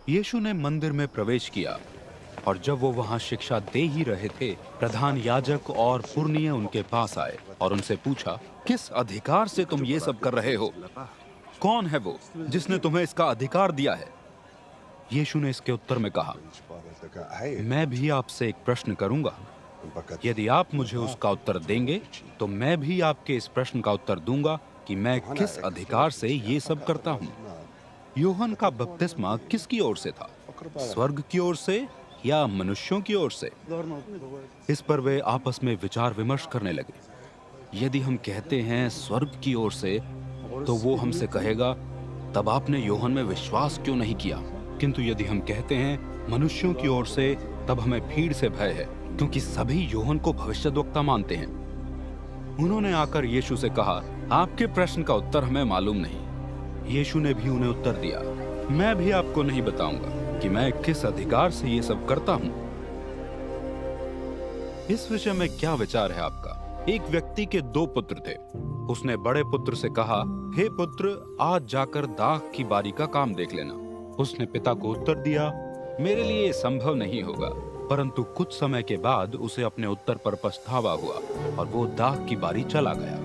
यीशु ने मंदिर में प्रवेश किया और जब वो वहां शिक्षा दे ही रहे थे, प्रधान याजक और पुरनिये उनके पास आए और उनसे पूछा, किस अधिकार से तुम ये सब कर रहे हो? कौन है वो जिसने तुम्हें इसका अधिकार दिया है? यीशु ने इसके उत्तर में कहा, मैं भी आपसे एक प्रश्न करूंगा। यदि आप मुझे उसका उत्तर देंगे तो मैं भी आपके इस प्रश्न का उत्तर दूंगा कि मैं किस अधिकार से ये सब करता हूँ। यूहन्ना का बपतिस्मा किसकी ओर से था? स्वर्ग की ओर से या मनुष्यों की ओर से? इस पर वे आपस में विचार विमर्श करने लगे। यदि हम कहते हैं स्वर्ग की ओर से, तो वो हमसे कहेगा, तब आपने यूहन्ना में विश्वास क्यों नहीं किया? किंतु यदि हम कहते हैं मनुष्यों की ओर से, तब हमें भीड़ से भय है, क्योंकि सभी यूहन्ना को भविष्यद्वक्ता मानते हैं। उन्होंने आकर यीशु से कहा, आपके प्रश्न का उत्तर हमें मालूम नहीं। यीशु ने भी उन्हें उत्तर दिया, मैं भी आपको नहीं बताऊंगा कि मैं किस अधिकार से ये सब करता हूं। इस विषय में क्या विचार है आपका? एक व्यक्ति के 2 पुत्र थे। उसने बड़े पुत्र से कहा, हे पुत्र, आज जाकर दाख की बारी का काम देख लेना। उसने पिता को उत्तर दिया, मेरे लिए ये संभव नहीं होगा। परंतु कुछ समय के बाद उसे अपने उत्तर पर पछतावा हुआ और वो दाख की बारी चला गया।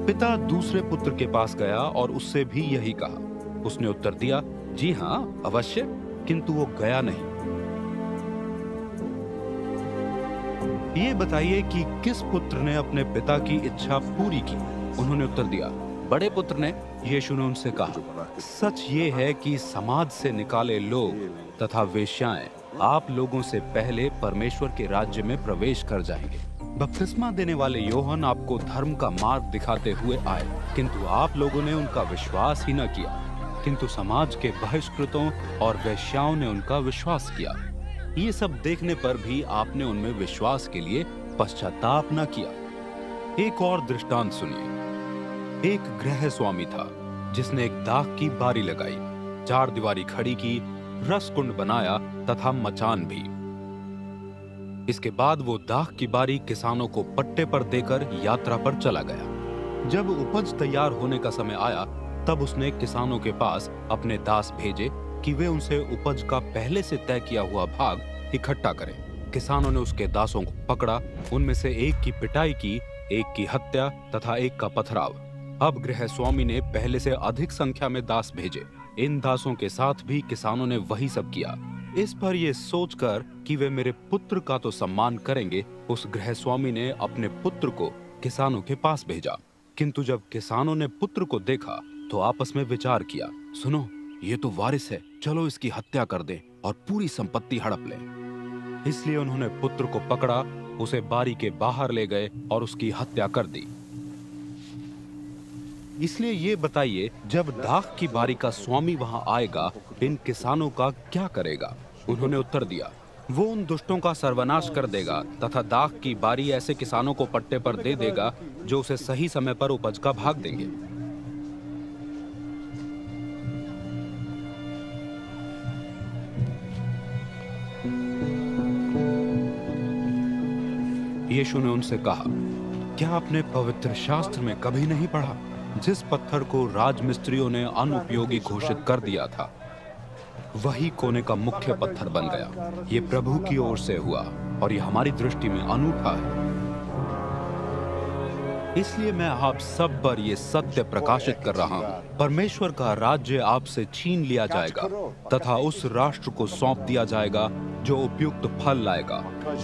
पिता दूसरे पुत्र के पास गया और उससे भी यही कहा। उसने उत्तर दिया, जी हाँ, अवश्य, किंतु वो गया नहीं। ये बताइए कि किस पुत्र ने अपने पिता की इच्छा पूरी की? उन्होंने उत्तर दिया, बड़े पुत्र ने। यीशु ने उनसे कहा, सच ये है कि समाज से निकाले लोग तथा वेश्याएं आप लोगों से पहले परमेश्वर के राज्य में प्रवेश कर जाएंगे। बपतिस्मा देने वाले यूहन्ना आपको धर्म का मार्ग दिखाते हुए आए, किंतु आप लोगों ने उनका विश्वास ही न किया। किंतु समाज के बहिष्कृतों और वेश्याओं ने उनका विश्वास किया। ये सब देखने पर भी आपने उनमें विश्वास के लिए पश्चाताप न किया। एक और दृष्टांत सुनिए। एक गृह स्वामी था जिसने एक दाख की बारी लगाई, 4 दीवारी खड़ी की, रस कुंड बनाया तथा मचान भी। इसके बाद वो दाख की बारी किसानों को पट्टे पर देकर यात्रा पर चला गया। जब उपज तैयार होने का समय आया, तब उसने किसानों के पास अपने दास भेजे कि वे उनसे उपज का पहले से तय किया हुआ भाग इकट्ठा करें। किसानों ने उसके दासों को पकड़ा, उनमें से एक की पिटाई की, एक की हत्या तथा एक का पथराव। अब गृह स्वामी ने पहले से अधिक संख्या में दास भेजे। इन दासों के साथ भी किसानों ने वही सब किया। इस पर यह सोचकर कि वे मेरे पुत्र का तो सम्मान करेंगे, उस गृह स्वामी ने अपने पुत्र को किसानों के पास भेजा। किंतु जब किसानों ने पुत्र को देखा तो आपस में विचार किया, सुनो, ये तो वारिस है, चलो इसकी हत्या कर दें और पूरी संपत्ति हड़प लें। इसलिए उन्होंने पुत्र को पकड़ा, उसे बारी के बाहर ले गए और उसकी हत्या कर दी। इसलिए ये बताइए, जब दाख की बारी का स्वामी वहां आएगा, इन किसानों का क्या करेगा? उन्होंने उत्तर दिया, वो उन दुष्टों का सर्वनाश कर देगा तथा दाख की बारी ऐसे किसानों को पट्टे पर दे देगा जो उसे सही समय पर उपज का भाग देंगे। यीशु ने उनसे कहा, क्या आपने पवित्र शास्त्र में कभी नहीं पढ़ा, जिस पत्थर को राजमिस्त्रियों ने अनुपयोगी घोषित कर दिया था, वही कोने का मुख्य पत्थर बन गया। ये प्रभु की ओर से हुआ और ये हमारी दृष्टि में अनूठा है। इसलिए मैं आप सब पर ये सत्य प्रकाशित कर रहा हूँ, परमेश्वर का राज्य आपसे छीन लिया जाएगा तथा उस राष्ट्र को सौंप दिया जाएगा जो उपयुक्त फल लाएगा।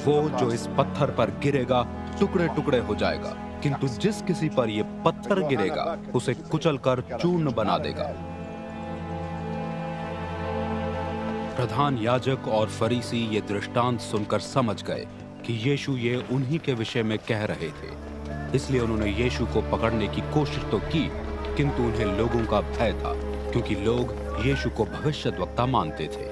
वो जो इस पत्थर पर गिरेगा टुकड़े टुकड़े हो जाएगा, किंतु जिस किसी पर ये पत्थर गिरेगा उसे कुचलकर चूर्ण बना देगा। प्रधान याजक और फरीसी ये दृष्टांत सुनकर समझ गए कि यीशु ये उन्हीं के विषय में कह रहे थे। इसलिए उन्होंने यीशु को पकड़ने की कोशिश तो की, किंतु उन्हें लोगों का भय था, क्योंकि लोग यीशु को भविष्यद्वक्ता मानते थे।